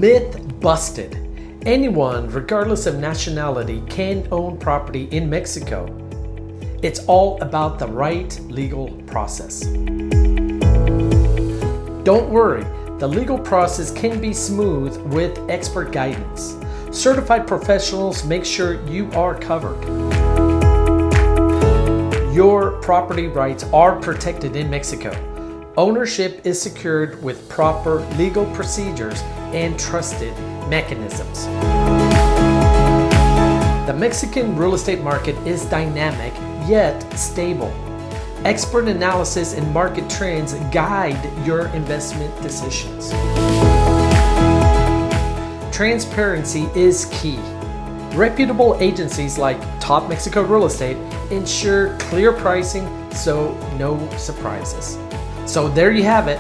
Myth busted. Anyone, regardless of nationality, can own property in Mexico. It's all about the right legal process. Don't worry, the legal process can be smooth with expert guidance. Certified professionals make sure you are covered. Your property rights are protected in Mexico. Ownership is secured with proper legal procedures and trusted mechanisms. The Mexican real estate market is dynamic yet stable. Expert analysis and market trends guide your investment decisions. Transparency is key. Reputable agencies like Top Mexico Real Estate ensure clear pricing, so no surprises. So there you have it,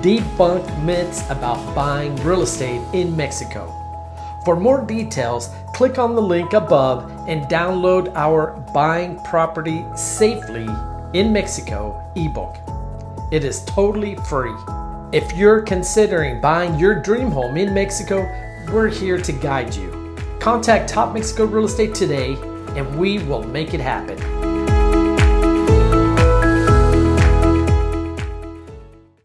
debunked myths about buying real estate in Mexico. For more details, click on the link above and download our Buying Property Safely in Mexico ebook. It is totally free. If you're considering buying your dream home in Mexico, we're here to guide you. Contact Top Mexico Real Estate today and we will make it happen.